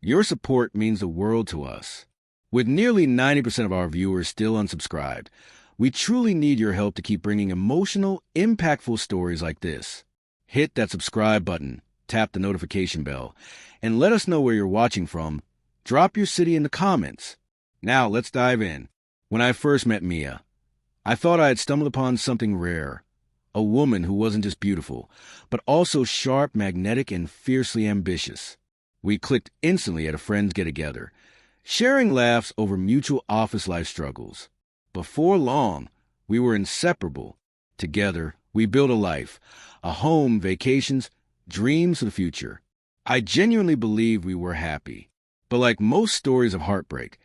Your support means the world to us. With nearly 90% of our viewers still unsubscribed, we truly need your help to keep bringing emotional, impactful stories like this. Hit that subscribe button, tap the notification bell, and let us know where you're watching from. Drop your city in the comments. Now, let's dive in. When I first met Mia, I thought I had stumbled upon something rare. A woman who wasn't just beautiful, but also sharp, magnetic, and fiercely ambitious. We clicked instantly at a friend's get-together, sharing laughs over mutual office life struggles. Before long, we were inseparable. Together, we built a life, a home, vacations, dreams of the future. I genuinely believe we were happy. But like most stories of heartbreak,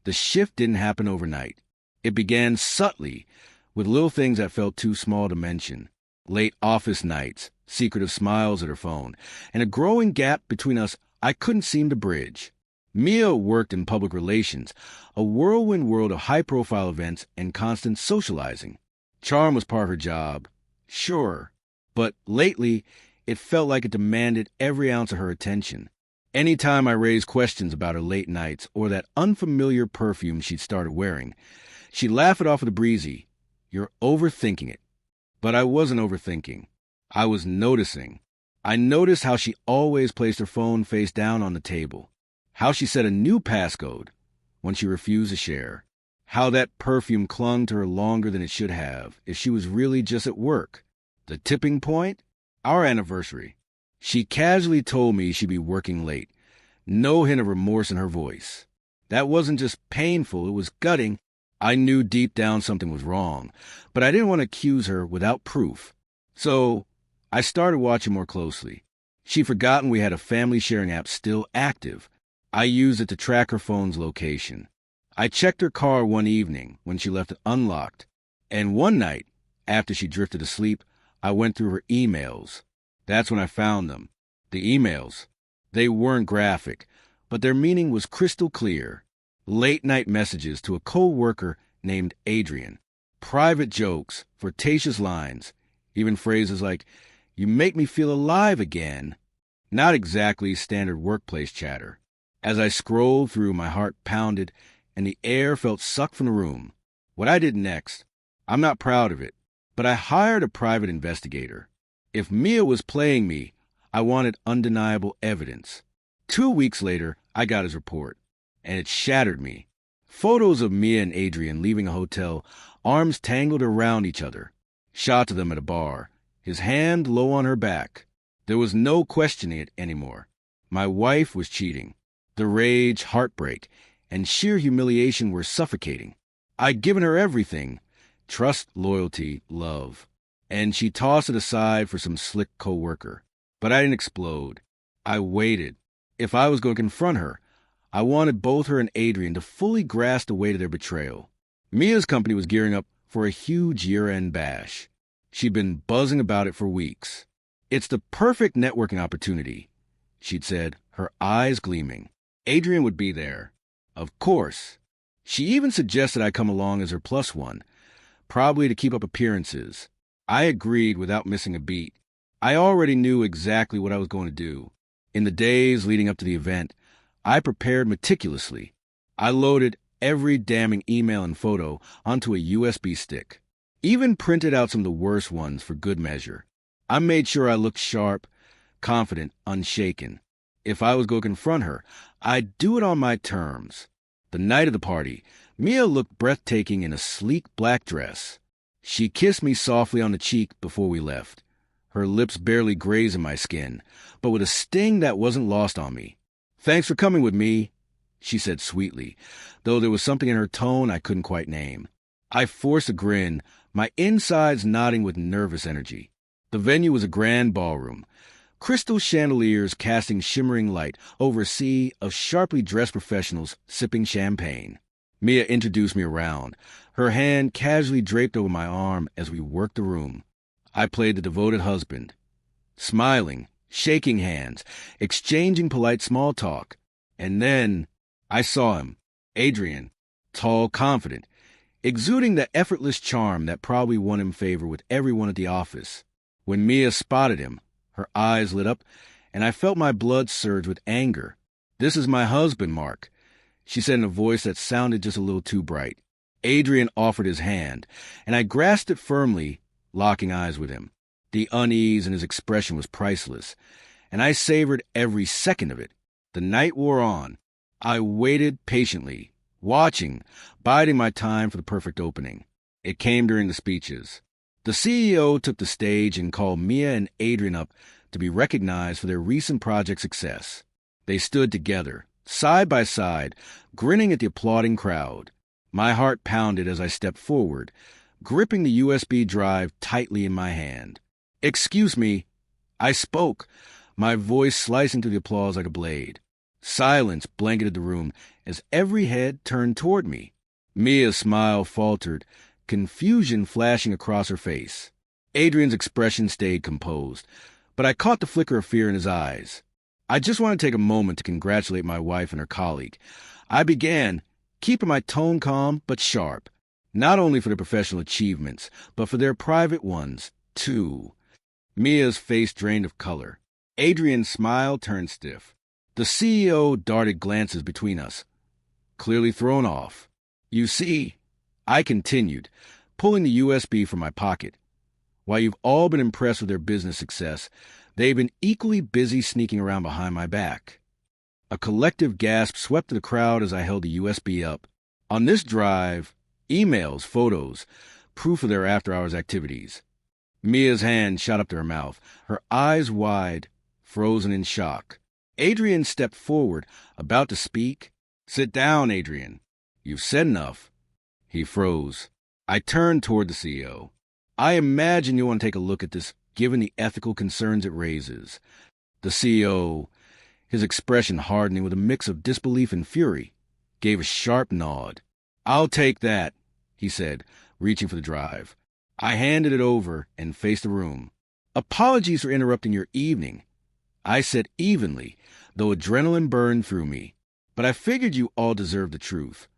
the shift didn't happen overnight. It began subtly, with little things that felt too small to mention. Late office nights, secretive smiles at her phone, and a growing gap between us I couldn't seem to bridge. Mia worked in public relations, a whirlwind world of high-profile events and constant socializing. Charm was part of her job, sure, but lately it felt like it demanded every ounce of her attention. Anytime I raised questions about her late nights or that unfamiliar perfume she'd started wearing, she'd laugh it off with a breezy, "You're overthinking it." But I wasn't overthinking. I was noticing. I noticed how she always placed her phone face down on the table, how she set a new passcode when she refused to share, how that perfume clung to her longer than it should have if she was really just at work. The tipping point? Our anniversary. She casually told me she'd be working late, no hint of remorse in her voice. That wasn't just painful, it was gutting. I knew deep down something was wrong, but I didn't want to accuse her without proof. So I started watching more closely. She'd forgotten we had a family sharing app still active. I used it to track her phone's location. I checked her car one evening when she left it unlocked, and one night, after she drifted asleep, I went through her emails. That's when I found them. The emails. They weren't graphic, but their meaning was crystal clear. Late-night messages to a co-worker named Adrian. Private jokes, flirtatious lines, even phrases like, "You make me feel alive again." Not exactly standard workplace chatter. As I scrolled through, my heart pounded, and the air felt sucked from the room. What I did next, I'm not proud of it, but I hired a private investigator. If Mia was playing me, I wanted undeniable evidence. 2 weeks later, I got his report, and it shattered me. Photos of Mia and Adrian leaving a hotel, arms tangled around each other. Shots of them at a bar, his hand low on her back. There was no questioning it anymore. My wife was cheating. The rage, heartbreak, and sheer humiliation were suffocating. I'd given her everything: trust, loyalty, love. And she tossed it aside for some slick co-worker. But I didn't explode. I waited. If I was going to confront her, I wanted both her and Adrian to fully grasp the weight of their betrayal. Mia's company was gearing up for a huge year-end bash. She'd been buzzing about it for weeks. "It's the perfect networking opportunity," she'd said, her eyes gleaming. Adrian would be there. Of course. She even suggested I come along as her plus one, probably to keep up appearances. I agreed without missing a beat. I already knew exactly what I was going to do. In the days leading up to the event, I prepared meticulously. I loaded every damning email and photo onto a USB stick. Even printed out some of the worst ones for good measure. I made sure I looked sharp, confident, unshaken. If I was going to confront her, I'd do it on my terms. The night of the party, Mia looked breathtaking in a sleek black dress. She kissed me softly on the cheek before we left, her lips barely grazing my skin, but with a sting that wasn't lost on me. "Thanks for coming with me," she said sweetly, though there was something in her tone I couldn't quite name. I forced a grin, my insides nodding with nervous energy. The venue was a grand ballroom, crystal chandeliers casting shimmering light over a sea of sharply dressed professionals sipping champagne. Mia introduced me around, her hand casually draped over my arm as we worked the room. I played the devoted husband, smiling, shaking hands, exchanging polite small talk. And then I saw him, Adrian, tall, confident, exuding the effortless charm that probably won him favor with everyone at the office. When Mia spotted him, her eyes lit up, and I felt my blood surge with anger. "This is my husband, Mark," she said in a voice that sounded just a little too bright. Adrian offered his hand, and I grasped it firmly, locking eyes with him. The unease in his expression was priceless, and I savored every second of it. The night wore on. I waited patiently, watching, biding my time for the perfect opening. It came during the speeches. The CEO took the stage and called Mia and Adrian up to be recognized for their recent project success. They stood together, side by side, grinning at the applauding crowd. My heart pounded as I stepped forward, gripping the USB drive tightly in my hand. "Excuse me," I spoke, my voice slicing through the applause like a blade. Silence blanketed the room as every head turned toward me. Mia's smile faltered, confusion flashing across her face. Adrian's expression stayed composed, but I caught the flicker of fear in his eyes. I just want to take a moment to congratulate my wife and her colleague. I began, keeping my tone calm but sharp, not only for their professional achievements, but for their private ones, too. Mia's face drained of color. Adrian's smile turned stiff. The CEO darted glances between us, clearly thrown off. "You see," I continued, pulling the USB from my pocket, "while you've all been impressed with their business success, they've been equally busy sneaking around behind my back." A collective gasp swept the crowd as I held the USB up. On this drive, emails, photos, proof of their after-hours activities. Mia's hand shot up to her mouth, her eyes wide, frozen in shock. Adrian stepped forward, about to speak. "Sit down, Adrian. You've said enough." He froze. I turned toward the CEO. "I imagine you'll want to take a look at this, given the ethical concerns it raises." The CEO, his expression hardening with a mix of disbelief and fury, gave a sharp nod. "I'll take that," he said, reaching for the drive. I handed it over and faced the room. "Apologies for interrupting your evening," I said evenly, though adrenaline burned through me. "But I figured you all deserved the truth."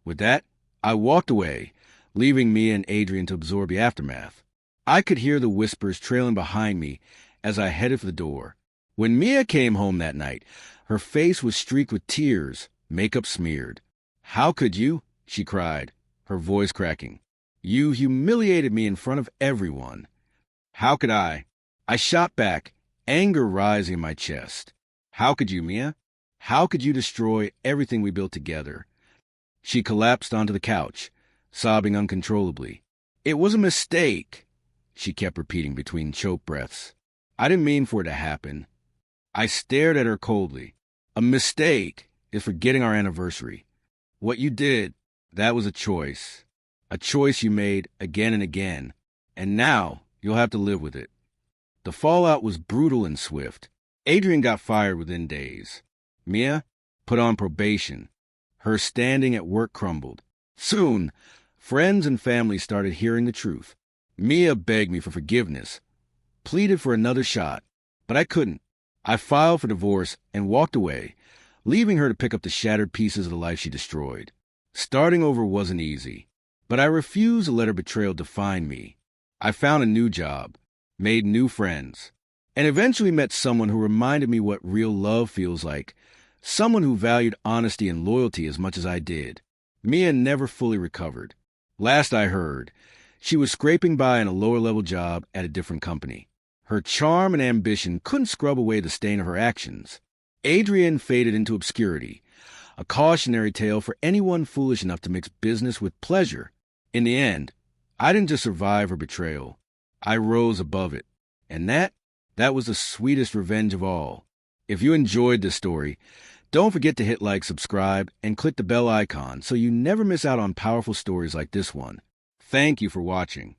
With that, I walked away, leaving Mia and Adrian to absorb the aftermath. I could hear the whispers trailing behind me as I headed for the door. When Mia came home that night, her face was streaked with tears, makeup smeared. "How could you?" she cried, her voice cracking. "You humiliated me in front of everyone." "How could I?" I shot back, anger rising in my chest. "How could you, Mia? How could you destroy everything we built together?" She collapsed onto the couch, sobbing uncontrollably. "It was a mistake," she kept repeating between choked breaths. "I didn't mean for it to happen." I stared at her coldly. "A mistake is forgetting our anniversary. What you did, that was a choice. A choice you made again and again. And now you'll have to live with it." The fallout was brutal and swift. Adrian got fired within days. Mia put on probation. Her standing at work crumbled. Soon, friends and family started hearing the truth. Mia begged me for forgiveness, pleaded for another shot, but I couldn't. I filed for divorce and walked away, leaving her to pick up the shattered pieces of the life she destroyed. Starting over wasn't easy, but I refused to let her betrayal define me. I found a new job, made new friends, and eventually met someone who reminded me what real love feels like, someone who valued honesty and loyalty as much as I did. Mia never fully recovered. Last I heard, she was scraping by in a lower-level job at a different company. Her charm and ambition couldn't scrub away the stain of her actions. Adrian faded into obscurity, a cautionary tale for anyone foolish enough to mix business with pleasure. In the end, I didn't just survive her betrayal. I rose above it. And that was the sweetest revenge of all. If you enjoyed this story, don't forget to hit like, subscribe, and click the bell icon so you never miss out on powerful stories like this one. Thank you for watching.